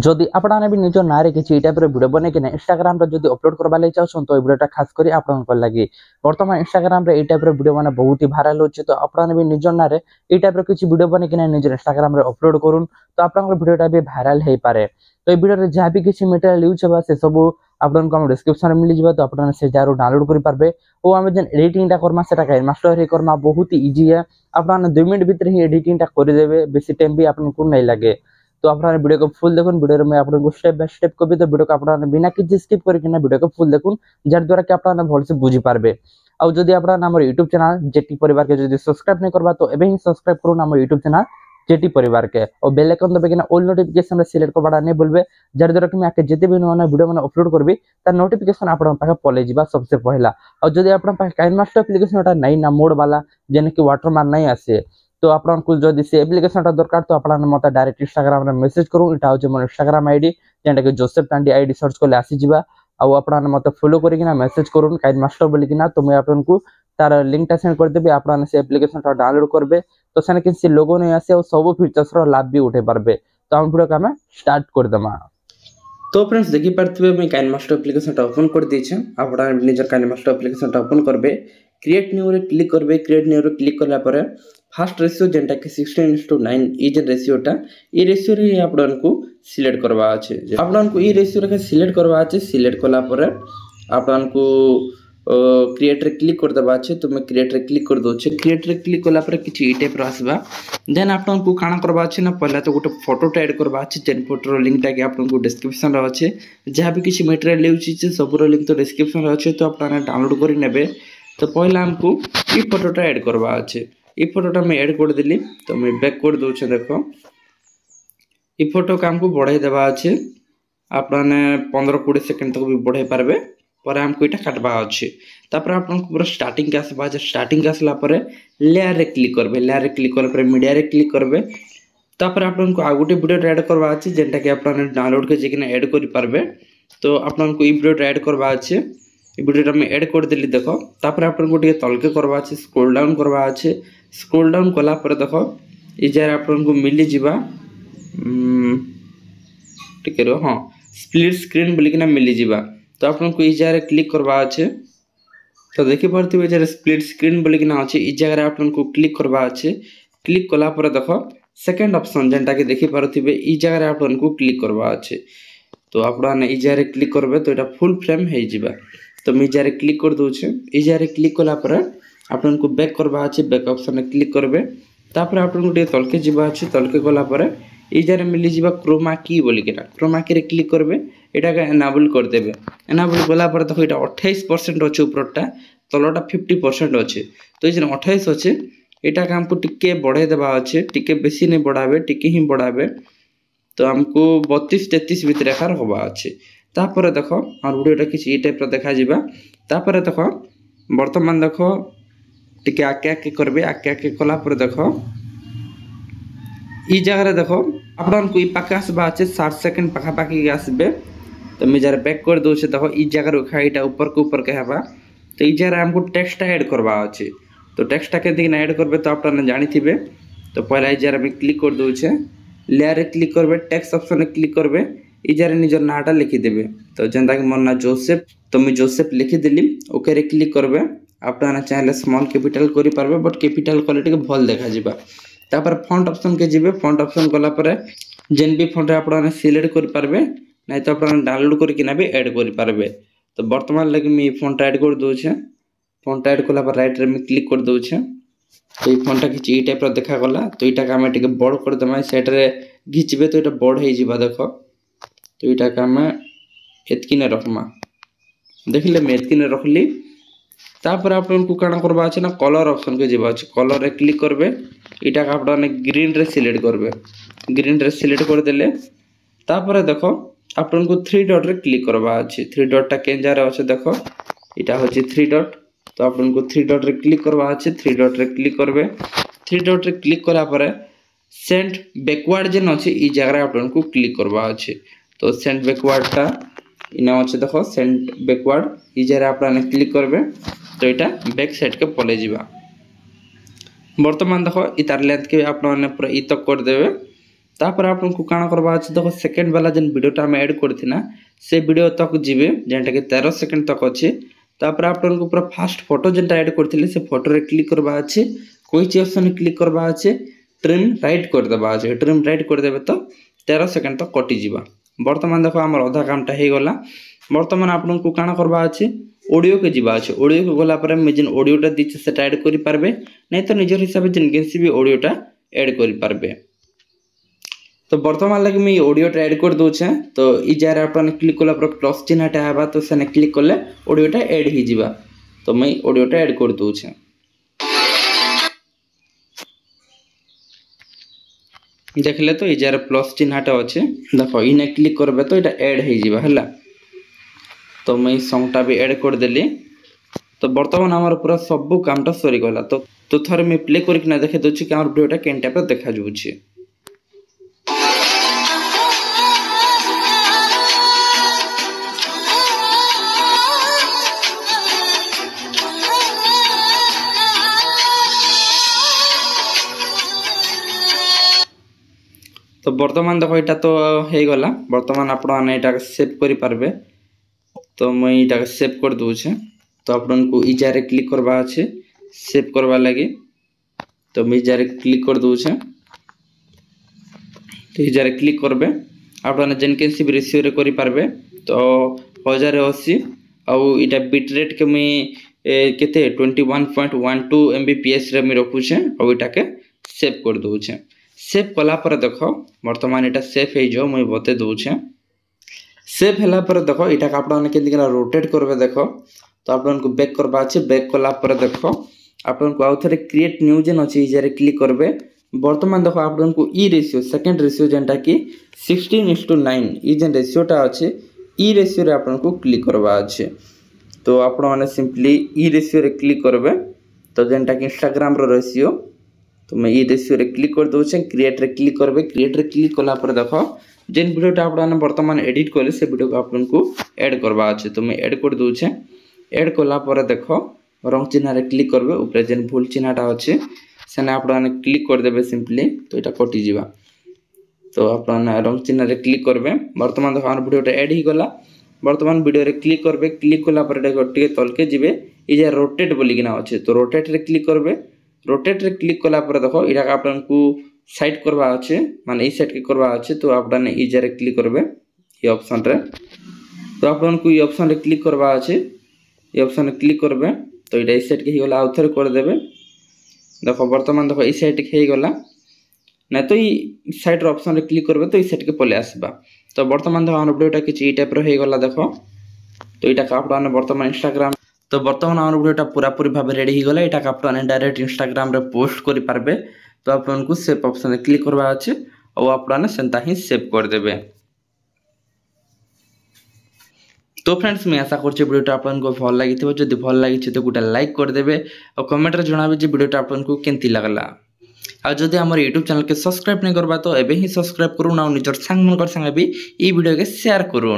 जदि आपने भी निज ना किसी टाइप वीडियो बने कि इंस्टाग्राम जब अपलोड करवा लगे चाहूँ तो वीडियोटा खास कर आपंकर लगे बर्तमान इंस्टाग्राम ये टाइप वीडियो मैंने बहुत ही भाइराल होची तो आपने भी निज ना ये टाइप किसी वीडियो बने कि निज इंस्टाग्राम अपलोड करूँ तो आप वीडियोटा भी भाइराल हो पाए। तो ये वीडियो जहाँ भी किसी मटेरियल यूज होगा से सब आपको डिस्क्रिप्शन में मिल जाए तो आप डाउनलोड करेंगे और आम जो एडिटिंगटा करमा से काइनमास्टर करमा बहुत ही इजी है। आपने 2 मिनट भीतर ही एडिटिंगटा करदे बेसी टाइम भी आपको नहीं लगे। तो आप वीडियो को फुल देखुन वीडियो में आपको स्टेप बाय स्टेप कभी तो वीडियो को आप बिना किसी स्किप करके वीडियो को फुल देखुन जार द्वारा कि आप भलसे बुझी पारबे। आउ जदि आप यूट्यूब चैनल जेटी परिवार के जदि सब्सक्राइब नहीं करबा तो एबे ही सब्सक्राइब करूँ आम यूट्यूब चैनल जेटी परिवार के और बेल आइकन दबे कि ऑल नोटिफिकेशन सिलेक्ट करवाटा नहीं भूलबे जार द्वारा कि आगे जिते भी नया वीडियो मैंने अपलोड करबी तार नोटिफिकेशन आप पलि जा सबसे पहला। और जदि आप काइनमास्टर एप्लिकेशन नहीं ना मोड वाला जेने कि वाटरमार्क नहीं आसे तो आपको जदि से एप्लिकेशन दरकार तो आप मत डायरेक्ट इंस्टाग्राम में मेसेज करूँ यहाँ हूँ मोर इंस्टाग्राम आईडी जेनटा कि जोसेफ तांडी आईडी सर्च कले आसीजा आप मत फॉलो करना मेसेज करूँ काइनमास्टर बोलिकिना तो मुझे आपको तार लिंकटा सेंड करदेवी आप एप्लिकेशन डाउनलोड करेंगे तो सेने किसी लोगो नहीं आसे और सब फीचर्स लाभ भी उठे पारबे। तो हम वीडियो का स्टार्ट करदेमा। तो फ्रेंड्स देखी पार्थिबे मैं काइनमास्टर एप्लिकेशन ओपन कर देछे आप निजर काइनमास्टर एप्लिकेशन ओपन करबे क्रिएट न्यू रे क्लिक करबे क्रिएट न्यू रे क्लिक करला परे फर्स्ट रेशियो जेनटा कि 16:9 ई जे रेशियोटा ई रेशियो रे आपनको सिलेक्ट करवा अछि आपनको ई रेशियो रे सिलेक्ट करवा अछि सिलेक्ट कला परे आपनको क्रिएट रे क्लिक कर देबा अछि तो मैं क्रिएट रे क्लिक कर दोछे क्रिएट रे क्लिक कला परे किछि ई टाइप रो आसबा देन आपनको काना करबा अछि ना पहला तो गोटे फोटो ऐड करबा अछि जेन फोटो रो लिंक टा कि आपनको डिस्क्रिप्शन रे अछि जहाँ भी किछि मटेरियल यूज छै सब रो लिंक तो डिस्क्रिप्शन रे अछि तो आपना डाउनलोड करि नेबे। तो पहला हमको ई फोटोटा ऐड करवा अछि ई फोटोटा मैं ऐड कर देली तो मैं बैक कर दोछे देखो ई फोटो का हमको बढ़ाई देबा अछि आपने 15-20 सेकंड तक भी बढ़ाई पारबे पर हमको इटा काटबा अछि तापर आपन पूरा स्टार्टिंग के आसबा जे स्टार्टिंग के आसला परे लेयर रे क्लिक करबे लेयर रे क्लिक करला परे मीडिया रे क्लिक करबे तापर आपनको आ गुटे वीडियो ऐड करबा अछि जेंटा कि आपन डाउनलोड के जेकिना ऐड करि पारबे। तो आपनको ई वीडियो ऐड करबा अछि ई वीडियो में ऐड कर देली देखो तापर आपनको टिके तलके करबा अछि स्क्रॉल डाउन करबा अछि स्क्रॉल डाउन कला पर देखो ई जे आपनको मिली जिबा टिके रो हां स्प्लिट स्क्रीन बोलिकिना मिली जिबा तो आपनको ई जगह क्लिक करबा अछि तो देखि परथिबे जे स्प्लिट स्क्रीन बोलिकिना अछि ई जगह आपनको क्लिक करबा अछि क्लिक कला पर देखो सेकंड ऑप्शन जेंटा कि देखि परथिबे ई जगह आपनको क्लिक करबा अछि तो आपन ई जगह क्लिक करबे तो एटा फुल फ्रेम हे जिबा तो मैं जरे क्लिक कर दोछे ई जरे क्लिक कला पर आपनको बैक करबा अछि बैक ऑप्शन में क्लिक करबे तापर आपनको टे तलके जिबा अछि तलके गला पर ई जरे मिली जिबा क्रोमा की बोलिकेना क्रोमा की रे क्लिक करबे एटा का एनेबल कर देबे एनेबल गला पर देखो एटा 28% अछि ऊपरटा तलटा 50% अछि तो ई जे 28 अछि एटा का हमको टिके बढ़ाई देबा अछि टिके बेसी नहीं बढ़ाबे टिके ही बढ़ाबे तो हमको 32-33 भीतर एखार होबा अछि तापर देखो और वीडियोटा किसी ई टाइप रो देखा जिबा तापर देखो वर्तमान देखो टिके आके आके करबे आके आके कला पर देखो ई जगह रे देखो आपनको ई पाकास बा अछि 60 सेकंड पाखा पाकी आसबे तो मैं जरा बैक कर दो छे देखो ई जगह रो खाइटा ऊपर के हेबा तो ई जगह हमको टेक्स्ट ऐड करबा अछि तो टेक्स्ट के दिन ऐड करबे तो आपन जानि थिबे तो पहला ई जगह में क्लिक कर दो छे लेयर क्लिक करबे टेक्स्ट ऑप्शन में क्लिक करबे ई जरे निजर नाटा लिखि देबे तो जेंता कि मोर ना जोसेफ तो मैं जोसेफ लिखि देली ओके रे क्लिक करबे आपना चाहे स्मॉल कैपिटल करि पारबे बट कैपिटल क्वालिटी के भल देखा जिबा तापर फॉन्ट ऑप्शन के जिबे फॉन्ट ऑप्शन गला पर जेन भी फॉन्ट आपना सिलेक्ट करि पारबे नै तो आपना डाउनलोड करके ना भी ऐड करि पारबे। तो वर्तमान लगे मैं फॉन्ट ऐड कर दो छे फॉन्ट ऐड कला पर राइट रे में क्लिक कर दो छे तो ई फॉन्ट किछि ई टाइप रो देखा गला तो इटा का हम टिके बड़ कर दमा सेट रे घिचबे तो इटा बड़ हे जिबा देखो तो इटा का मैं एतकी ने रखमा देखले मैं एतकी ने रखली तापर आपनको काना करबा अछि ना कलर ऑप्शन के जिबा अछि कलर रे क्लिक करबे इटा का आपन ग्रीन रे सिलेक्ट करबे ग्रीन रे सिलेक्ट कर देले तापर देखो आपनको 3 डॉट रे क्लिक करबा अछि 3 डॉट टा केन जारे अछि देखो इटा होछि 3 डॉट तो आपनको 3 डॉट रे क्लिक करबा अछि 3 डॉट रे क्लिक करबे 3 डॉट रे क्लिक कला पर सेंड बैकवर्ड जेन अछि ई जगह आपनको क्लिक करबा अछि तो सेंड बैकवर्ड टा इना अछि देखो सेंड बैकवर्ड ई जगह आपन क्लिक करबे तो इटा बैक साइड के पले जिबा वर्तमान देखो इतार लेंथ के आपन पूरा इ तक कर देबे तापर आपको काण करवा अच्छे देखो सेकेंड वाला जेन वीडियोटा आम ऐड करथिना से वीडियो तक जीवे जेनटा कि 13 सेकेंड तक अच्छे। तापर आपको पूरा फास्ट फोटो जेनटा ऐड करथिले से फोटो रे क्लिक करवा अच्छे कोई ऑप्शन क्लिक करवा अच्छे ट्रिम राइट कर देबा अच्छे ट्रिम राइट कर देबे तो 13 सेकेंड तक कटि जीवा। वर्तमान देखो आमर अधा कामटा हो गला। वर्तमान आपको काण करवा अच्छे ऑडियो के जीवा अच्छे ऑडियो के गला पर मैं जेन ऑडियोटा दीचे सेटा ऐड करि पारबे नहीं तो निजर हिसाब से जेन केसी भी ऑडियोटा ऐड करि पारबे। तो वर्तमान लगे मैं ऑडियोटा ऐड कर दूचे तो ई जार आपन क्लिक कला पर प्लस चिन्हटा आबा तो सेने क्लिक करले ऑडियोटा ऐड ही जीवा। तो मैं ऑडियोटा ऐड कर दूचे देखले तो ई जार प्लस चिन्हटा अच्छे देखो इने क्लिक करबे तो इटा ऐड ही जीवा हला। तो मैं सॉन्गटा भी ऐड कर देली। तो वर्तमान आमर पूरा सब कामटा सरी गला। तो थरे मैं प्ले करके देखे दूची कि आमर वीडियोटा केन टाइप देखा जाउची। तो वर्तमान देखो यहाँ तो हो गला। वर्तमान आप सेव करि पारबे। तो मैं यहाँ सेव कर दूचे। तो आपको ई जारे क्लिक करवा अच्छे सेव करवा लगे। तो मैं जारे क्लिक कर दूचे। तो ई जारे क्लिक करबे आप जेन केसी भी रेशियो रे करि पारबे। तो 1080 आउ इटा बिट रेट के मैं केते 21.12 Mbps रे मैं रखुचे और इटा के सेव कर दूचे। सेव कला पर देखो वर्तमान इटा सेव हो जो मैं बते दूचे। सेव हैला पर देखो इटा का आपन केंति करा रोटेट करबे देखो। तो आपनको बैक करबा अछि बैक कला पर देखो आपनको आउ थरे क्रिएट न्यू जेन अछि इजारे क्लिक करबे। वर्तमान देखो आपनको ई रेशियो सेकंड रेशियो जेनटा कि 16:9 ई जेन रेशियोटा अछि ई रेशियो रे आपनको क्लिक करबा अछि। तो आपण माने सिंपली ई रेशियो रे क्लिक करबे। तो जेनटा कि इंस्टाग्राम रो रेशियो तो मैं ई रेशियो रे क्लिक कर दूचे क्रिएट रे क्लिक करबे। क्रिएट रे क्लिक कला पर देखो जेन वीडियोटा आपन वर्तमान एडिट करले से वीडियो को आपनको ऐड करबा अछि। तो मैं ऐड कर दूचे। ऐड कला पर देखो रंग चिन्ह रे क्लिक करबे ऊपर जेन भूल चिन्हटा अछि सेने आपन क्लिक कर देबे सिंपली तो एटा कटि जीवा। तो आपन रंग चिन्ह रे क्लिक करबे। वर्तमान देखो आन वीडियोटा ऐड ही गला। वर्तमान वीडियो रे क्लिक करबे क्लिक कला पर देखो टिके तलके जीवे ई जे रोटेट बोली किना अछि। तो रोटेट रे क्लिक करबे। रोटेट रे क्लिक कला पर देखो इरा आपनको साइड करवा अच्छे माने ई साइड के करवा अच्छे। तो आपने ई जारे क्लिक करबे ये ऑप्शन रे। तो आपनको ये ऑप्शन रे क्लिक करवा अच्छे ये ऑप्शन रे क्लिक करबे। तो इटा ई साइड के ही गला आउ थरे कर देबे। देखो वर्तमान देखो ई साइड के ही गला ना तो ई साइड रो ऑप्शन रे क्लिक करबे तो ई साइड के पले आसबा। तो वर्तमान देखो आन वीडियोटा किछि ई टाइप रो हे गला देखो। तो इटा का आपन वर्तमान इंस्टाग्राम तो वर्तमान आम वीडियोटा पूरा पूरी भाव रेडी हो गला। एटा का आपन डायरेक्ट इंस्टाग्राम रे पोस्ट करि पारबे। तो आपनको सेव ऑप्शन रे क्लिक करबा अछि और आपन सेंता ही सेव कर देबे। तो फ्रेंड्स मैं आशा करछि वीडियोटा आपनको भल लागिथिबो। जदि भल लागि तो गुटा लाइक कर देबे और कमेंट रे जणाबे जे वीडियोटा आपनको केंति लागला। आ जदि हमर YouTube चैनल के सब्सक्राइब नै करबा तो एबे ही सब्सक्राइब करूँ और निजर संग मनकर संगे भी ई वीडियो के शेयर करूँ।